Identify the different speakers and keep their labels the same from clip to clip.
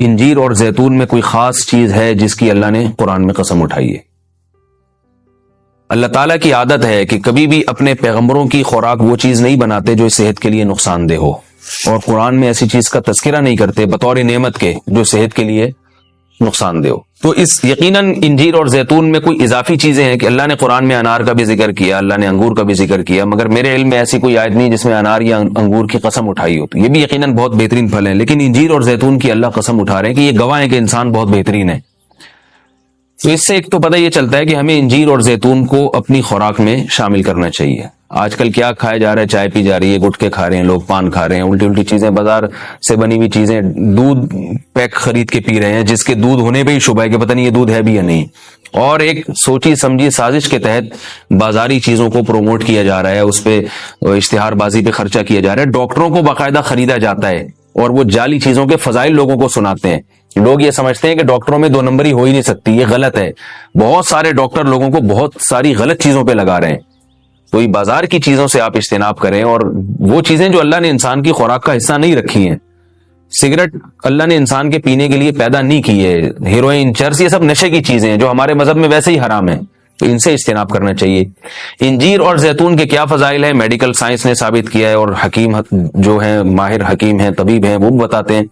Speaker 1: انجیر اور زیتون میں کوئی خاص چیز ہے جس کی اللہ نے قرآن میں قسم اٹھائی ہے؟ اللہ تعالیٰ کی عادت ہے کہ کبھی بھی اپنے پیغمبروں کی خوراک وہ چیز نہیں بناتے جو صحت کے لیے نقصان دہ ہو، اور قرآن میں ایسی چیز کا تذکرہ نہیں کرتے بطور نعمت کے جو صحت کے لیے نقصان دہ ہو۔ تو اس یقیناً انجیر اور زیتون میں کوئی اضافی چیزیں ہیں کہ اللہ نے قرآن میں انار کا بھی ذکر کیا، اللہ نے انگور کا بھی ذکر کیا، مگر میرے علم میں ایسی کوئی آیت نہیں جس میں انار یا انگور کی قسم اٹھائی ہو۔ تو یہ بھی یقیناً بہت بہترین پھل ہیں، لیکن انجیر اور زیتون کی اللہ قسم اٹھا رہے ہیں کہ یہ گواہ ہے کہ انسان بہت بہترین ہے۔ تو اس سے ایک تو پتہ یہ چلتا ہے کہ ہمیں انجیر اور زیتون کو اپنی خوراک میں شامل کرنا چاہیے۔ آج کل کیا کھایا جا رہا ہے؟ چائے پی جا رہی ہے، گٹکے کھا رہے ہیں لوگ، پان کھا رہے ہیں، الٹی الٹی چیزیں، بازار سے بنی ہوئی چیزیں، دودھ پیک خرید کے پی رہے ہیں جس کے دودھ ہونے پہ ہی شبہ ہے کہ پتہ نہیں یہ دودھ ہے بھی یا نہیں، اور ایک سوچی سمجھی سازش کے تحت بازاری چیزوں کو پروموٹ کیا جا رہا ہے، اس پہ اشتہار بازی پہ خرچہ کیا جا رہا ہے، ڈاکٹروں کو باقاعدہ خریدا جاتا ہے اور وہ جعلی چیزوں کے فضائل لوگوں کو سناتے ہیں۔ لوگ یہ سمجھتے ہیں کہ ڈاکٹروں میں دو نمبری ہو ہی نہیں سکتی، یہ غلط ہے۔ بہت سارے ڈاکٹر لوگوں کو بہت ساری غلط چیزوں پہ لگا رہے ہیں۔ تو یہ بازار کی چیزوں سے آپ اجتناب کریں، اور وہ چیزیں جو اللہ نے انسان کی خوراک کا حصہ نہیں رکھی ہیں، سگریٹ اللہ نے انسان کے پینے کے لیے پیدا نہیں کی ہے، ہیروئن، چرس، یہ سب نشے کی چیزیں ہیں جو ہمارے مذہب میں ویسے ہی حرام ہیں، تو ان سے اجتناب کرنا چاہیے۔ انجیر اور زیتون کے کیا فضائل ہیں؟ میڈیکل سائنس نے ثابت کیا ہے، اور حکیم جو ہیں، ماہر حکیم ہیں، طبیب ہیں، وہ بتاتے ہیں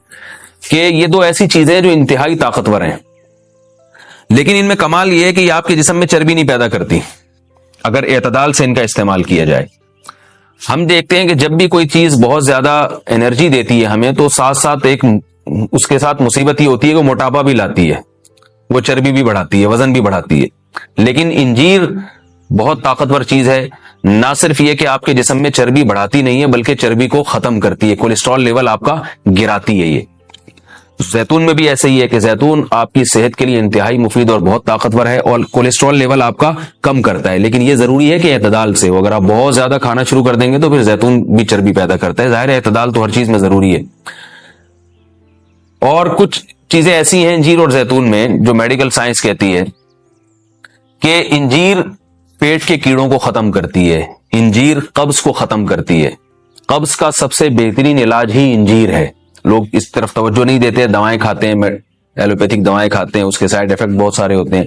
Speaker 1: کہ یہ دو ایسی چیزیں ہیں جو انتہائی طاقتور ہیں، لیکن ان میں کمال یہ ہے کہ یہ آپ کے جسم میں چربی نہیں پیدا کرتی اگر اعتدال سے ان کا استعمال کیا جائے۔ ہم دیکھتے ہیں کہ جب بھی کوئی چیز بہت زیادہ انرجی دیتی ہے ہمیں، تو ساتھ ساتھ ایک اس کے ساتھ مصیبت یہ ہوتی ہے کہ موٹاپا بھی لاتی ہے، وہ چربی بھی بڑھاتی ہے، وزن بھی بڑھاتی ہے۔ لیکن انجیر بہت طاقتور چیز ہے، نہ صرف یہ کہ آپ کے جسم میں چربی بڑھاتی نہیں ہے بلکہ چربی کو ختم کرتی ہے، کولیسٹرول لیول آپ کا گراتی ہے۔ یہ زیتون میں بھی ایسے ہی ہے کہ زیتون آپ کی صحت کے لیے انتہائی مفید اور بہت طاقتور ہے، اور کولیسٹرول لیول آپ کا کم کرتا ہے، لیکن یہ ضروری ہے کہ اعتدال سے ہو۔ اگر آپ بہت زیادہ کھانا شروع کر دیں گے تو پھر زیتون بھی چربی پیدا کرتا ہے۔ ظاہر ہے اعتدال تو ہر چیز میں ضروری ہے۔ اور کچھ چیزیں ایسی ہیں انجیر اور زیتون میں جو میڈیکل سائنس کہتی ہے کہ انجیر پیٹ کے کیڑوں کو ختم کرتی ہے، انجیر قبض کو ختم کرتی ہے۔ قبض کا سب سے بہترین علاج ہی انجیر ہے۔ لوگ اس طرف توجہ نہیں دیتے، دوائیں کھاتے ہیں، ایلوپیتھک دوائیں کھاتے ہیں، اس کے سائیڈ ایفیکٹ بہت سارے ہوتے ہیں۔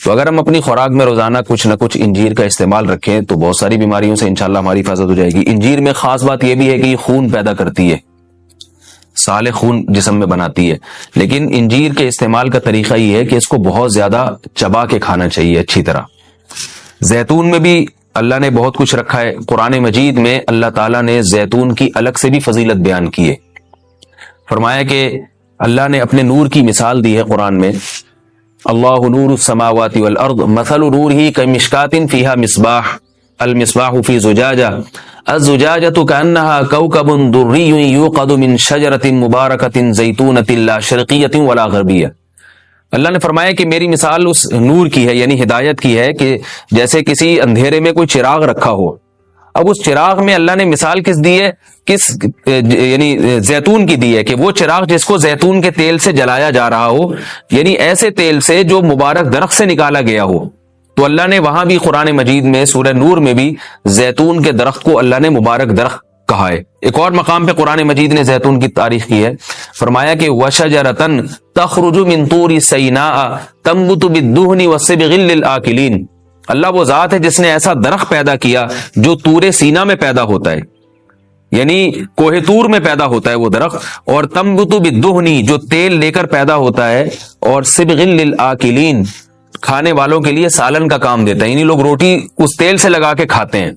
Speaker 1: تو اگر ہم اپنی خوراک میں روزانہ کچھ نہ کچھ انجیر کا استعمال رکھیں تو بہت ساری بیماریوں سے انشاءاللہ ہماری حفاظت ہو جائے گی۔ انجیر میں خاص بات یہ بھی ہے کہ یہ خون پیدا کرتی ہے، سالے خون جسم میں بناتی ہے، لیکن انجیر کے استعمال کا طریقہ یہ ہے کہ اس کو بہت زیادہ چبا کے کھانا چاہیے اچھی طرح۔ زیتون میں بھی اللہ نے بہت کچھ رکھا ہے۔ قرآن مجید میں اللہ تعالیٰ نے زیتون کی الگ سے بھی فضیلت بیان کی ہے۔ فرمایا کہ اللہ نے اپنے نور کی مثال دی ہے قرآن میں، اللہ نور السماوات والارض مثل نورہ کمشکاۃ فیہا مصباح المصباح فی زجاجہ الزجاجۃ کأنہا کوکب دری یوقد من شجرۃ مبارکۃ زیتونۃ لا شرقیۃ ولا غربیہ۔ اللہ نے فرمایا کہ میری مثال اس نور کی ہے، یعنی ہدایت کی ہے، کہ جیسے کسی اندھیرے میں کوئی چراغ رکھا ہو۔ اب اس چراغ میں اللہ نے مثال کس دی ہے؟ یعنی زیتون کی دی ہے، کہ وہ چراغ جس کو زیتون کے تیل سے جلایا جا رہا ہو، یعنی ایسے تیل سے جو مبارک درخت سے نکالا گیا ہو۔ تو اللہ نے وہاں بھی قرآن مجید میں سورہ نور میں بھی زیتون کے درخت کو اللہ نے مبارک درخت کہا ہے۔ ایک اور مقام پہ قرآن مجید نے زیتون کی تعریف کی ہے، فرمایا کہ وَشَجَرَةً تَخْرُجُ مِن طُورِ سَيْنَاءَ تَنبُتُ بِالدُّهْنِ وَالصِّبْغِ لِلْآكِلِينَ۔ اللہ وہ ذات ہے جس نے ایسا درخت پیدا کیا جو طور سینا میں پیدا ہوتا ہے، یعنی کوہ طور میں پیدا ہوتا ہے وہ درخت، اور تنبت بالدہن جو تیل لے کر پیدا ہوتا ہے، اور صبغ للآکلین کھانے والوں کے لیے سالن کا کام دیتا ہے، یعنی لوگ روٹی اس تیل سے لگا کے کھاتے ہیں،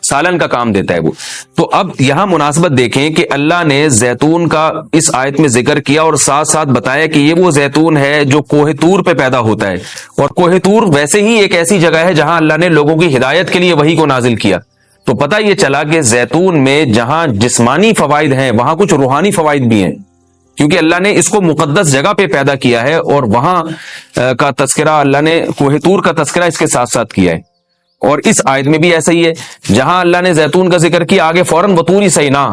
Speaker 1: سالن کا کام دیتا ہے وہ۔ تو اب یہاں مناسبت دیکھیں کہ اللہ نے زیتون کا اس آیت میں ذکر کیا اور ساتھ ساتھ بتایا کہ یہ وہ زیتون ہے جو کوہ طور پہ پیدا ہوتا ہے، اور کوہ طور ویسے ہی ایک ایسی جگہ ہے جہاں اللہ نے لوگوں کی ہدایت کے لیے وحی کو نازل کیا۔ تو پتہ یہ چلا کہ زیتون میں جہاں جسمانی فوائد ہیں وہاں کچھ روحانی فوائد بھی ہیں، کیونکہ اللہ نے اس کو مقدس جگہ پہ پیدا کیا ہے، اور وہاں کا تذکرہ اللہ نے کوہ طور کا تذکرہ اس کے ساتھ ساتھ کیا ہے۔ اور اس آیت میں بھی ایسا ہی ہے، جہاں اللہ نے زیتون کا ذکر کیا آگے فوراً وطور سینا،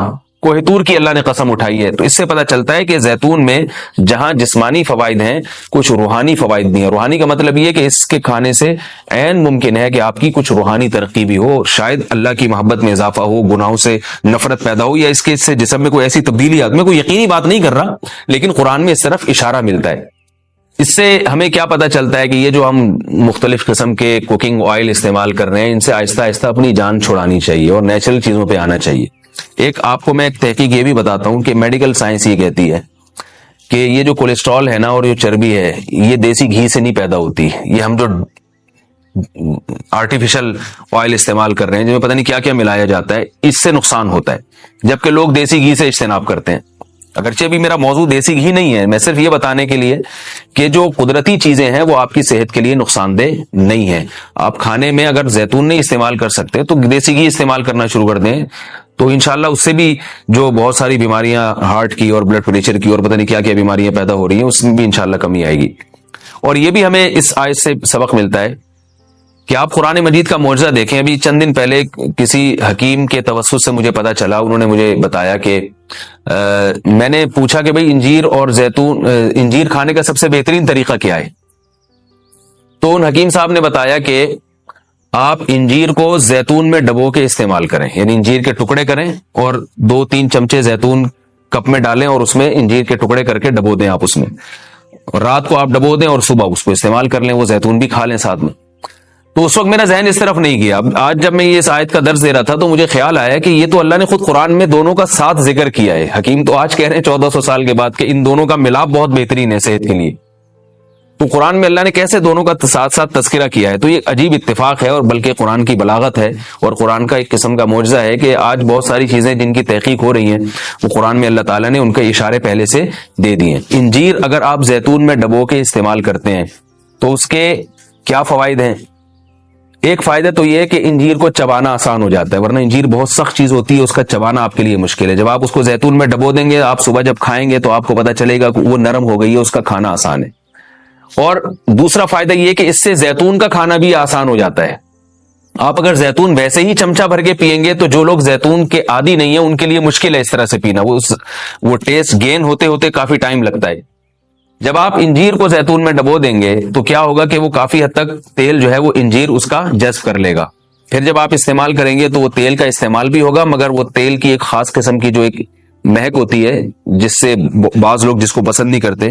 Speaker 1: کوہ کی اللہ نے قسم اٹھائی ہے. تو اس سے پتہ چلتا ہے کہ زیتون میں جہاں جسمانی فوائد ہیں کچھ روحانی فوائد بھی ہیں. روحانی کا مطلب یہ کہ اس کے کھانے سے عین ممکن ہے کہ آپ کی کچھ روحانی ترقی بھی ہو, شاید اللہ کی محبت میں اضافہ ہو, گناہوں سے نفرت پیدا ہو, یا اس کے سے جسم میں کوئی ایسی تبدیلی آتی. میں کوئی یقینی بات نہیں کر رہا, لیکن قرآن میں اس طرف اشارہ ملتا ہے. اس سے ہمیں کیا پتہ چلتا ہے کہ یہ جو ہم مختلف قسم کے کوکنگ آئل استعمال کر رہے ہیں, ان سے آہستہ آہستہ اپنی جان چھڑانی چاہیے اور نیچرل چیزوں پہ آنا چاہیے. ایک آپ کو میں ایک تحقیق یہ بھی بتاتا ہوں کہ میڈیکل سائنس یہ کہتی ہے کہ یہ جو کولیسٹرول ہے نا اور یہ چربی ہے, یہ دیسی گھی سے نہیں پیدا ہوتی. یہ ہم جو آرٹیفیشل آئل استعمال کر رہے ہیں جن میں پتہ نہیں کیا کیا ملایا جاتا ہے, اس سے نقصان ہوتا ہے, جبکہ لوگ دیسی گھی سے اجتناب کرتے ہیں. اگرچہ بھی میرا موضوع دیسی گھی نہیں ہے, میں صرف یہ بتانے کے لیے کہ جو قدرتی چیزیں ہیں وہ آپ کی صحت کے لیے نقصان دہ نہیں ہیں. آپ کھانے میں اگر زیتون نہیں استعمال کر سکتے تو دیسی گھی استعمال کرنا شروع کر دیں, تو انشاءاللہ اس سے بھی جو بہت ساری بیماریاں ہارٹ کی اور بلڈ پریشر کی اور پتہ نہیں کیا کیا بیماریاں پیدا ہو رہی ہیں, اس میں بھی انشاءاللہ کمی آئے گی. اور یہ بھی ہمیں اس آیت سے سبق ملتا ہے کہ آپ قرآن مجید کا معجزہ دیکھیں. ابھی چند دن پہلے کسی حکیم کے توسط سے مجھے پتا چلا, انہوں نے مجھے بتایا کہ میں نے پوچھا کہ بھئی انجیر اور زیتون, انجیر کھانے کا سب سے بہترین طریقہ کیا ہے؟ تو ان حکیم صاحب نے بتایا کہ آپ انجیر کو زیتون میں ڈبو کے استعمال کریں, یعنی انجیر کے ٹکڑے کریں اور 2-3 چمچے زیتون کپ میں ڈالیں اور اس میں انجیر کے ٹکڑے کر کے ڈبو دیں. آپ اس میں رات کو آپ ڈبو دیں اور صبح اس کو استعمال کر لیں, وہ زیتون بھی کھا لیں ساتھ میں. تو اس وقت میرا ذہن اس طرف نہیں گیا. آج جب میں یہ اس آیت کا درس دے رہا تھا تو مجھے خیال آیا کہ یہ تو اللہ نے خود قرآن میں دونوں کا ساتھ ذکر کیا ہے. حکیم تو آج کہہ رہے ہیں 1400 سال کے بعد کہ ان دونوں کا ملاپ بہت بہترین ہے صحت کے لیے. تو قرآن میں اللہ نے کیسے دونوں کا ساتھ ساتھ تذکرہ کیا ہے؟ تو یہ عجیب اتفاق ہے, اور بلکہ قرآن کی بلاغت ہے اور قرآن کا ایک قسم کا معجزہ ہے کہ آج بہت ساری چیزیں جن کی تحقیق ہو رہی ہیں وہ قرآن میں اللہ تعالیٰ نے ان کے اشارے پہلے سے دے دیے ہیں. انجیر اگر آپ زیتون میں ڈبو کے استعمال کرتے ہیں تو اس کے کیا فوائد ہیں؟ ایک فائدہ تو یہ ہے کہ انجیر کو چبانا آسان ہو جاتا ہے, ورنہ انجیر بہت سخت چیز ہوتی ہے, اس کا چبانا آپ کے لیے مشکل ہے. جب آپ اس کو زیتون میں ڈبو دیں گے, آپ صبح جب کھائیں گے تو آپ کو پتہ چلے گا کہ وہ نرم ہو گئی ہے, اس کا کھانا آسان ہے. اور دوسرا فائدہ یہ کہ اس سے زیتون کا کھانا بھی آسان ہو جاتا ہے. آپ اگر زیتون ویسے ہی چمچہ بھر کے پیئیں گے تو جو لوگ زیتون کے عادی نہیں ہیں ان کے لیے مشکل ہے اس طرح سے پینا, وہ ٹیسٹ گین ہوتے ہوتے کافی ٹائم لگتا ہے. جب آپ انجیر کو زیتون میں ڈبو دیں گے تو کیا ہوگا کہ وہ کافی حد تک تیل جو ہے وہ انجیر اس کا جذب کر لے گا. پھر جب آپ استعمال کریں گے تو وہ تیل کا استعمال بھی ہوگا, مگر وہ تیل کی ایک خاص قسم کی جو ایک مہک ہوتی ہے جس سے بعض لوگ جس کو پسند نہیں کرتے,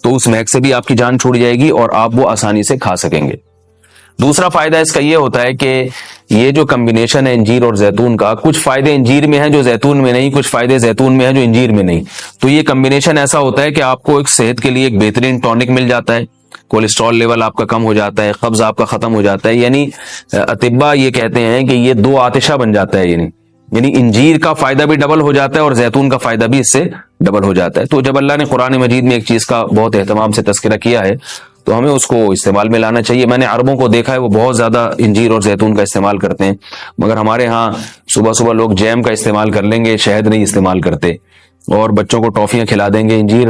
Speaker 1: تو اس مہک سے بھی آپ کی جان چھوٹ جائے گی اور آپ وہ آسانی سے کھا سکیں گے. دوسرا فائدہ اس کا یہ ہوتا ہے کہ یہ جو کمبینیشن ہے انجیر اور زیتون کا, کچھ فائدے انجیر میں ہیں جو زیتون میں نہیں, کچھ فائدے زیتون میں ہیں جو انجیر میں نہیں. تو یہ کمبینیشن ایسا ہوتا ہے کہ آپ کو ایک صحت کے لیے ایک بہترین ٹونک مل جاتا ہے, کولیسٹرول لیول آپ کا کم ہو جاتا ہے, قبض آپ کا ختم ہو جاتا ہے. یعنی اطباء یہ کہتے ہیں کہ یہ 2 آتشہ بن جاتا ہے, یعنی انجیر کا فائدہ بھی ڈبل ہو جاتا ہے اور زیتون کا فائدہ بھی اس سے ڈبل ہو جاتا ہے. تو جب اللہ نے قرآن مجید میں ایک چیز کا بہت اہتمام سے تذکرہ کیا ہے تو ہمیں اس کو استعمال میں لانا چاہیے. میں نے عربوں کو دیکھا ہے وہ بہت زیادہ انجیر اور زیتون کا استعمال کرتے ہیں, مگر ہمارے ہاں صبح صبح لوگ جیم کا استعمال کر لیں گے, شہد نہیں استعمال کرتے, اور بچوں کو ٹافیاں کھلا دیں گے, انجیر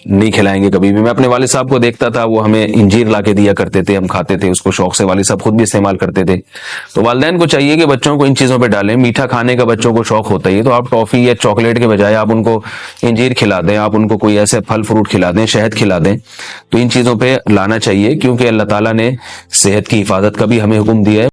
Speaker 1: نہیں کھلائیں گے کبھی بھی. میں اپنے والد صاحب کو دیکھتا تھا, وہ ہمیں انجیر لا کے دیا کرتے تھے, ہم کھاتے تھے اس کو شوق سے, والد صاحب خود بھی استعمال کرتے تھے. تو والدین کو چاہیے کہ بچوں کو ان چیزوں پہ ڈالیں. میٹھا کھانے کا بچوں کو شوق ہوتا ہے, تو آپ ٹافی یا چاکلیٹ کے بجائے آپ ان کو انجیر کھلا دیں, آپ ان کو کوئی ایسے پھل فروٹ کھلا دیں, شہد کھلا دیں. تو ان چیزوں پہ لانا چاہیے, کیونکہ اللہ تعالیٰ نے صحت کی حفاظت کا بھی ہمیں حکم دیا ہے.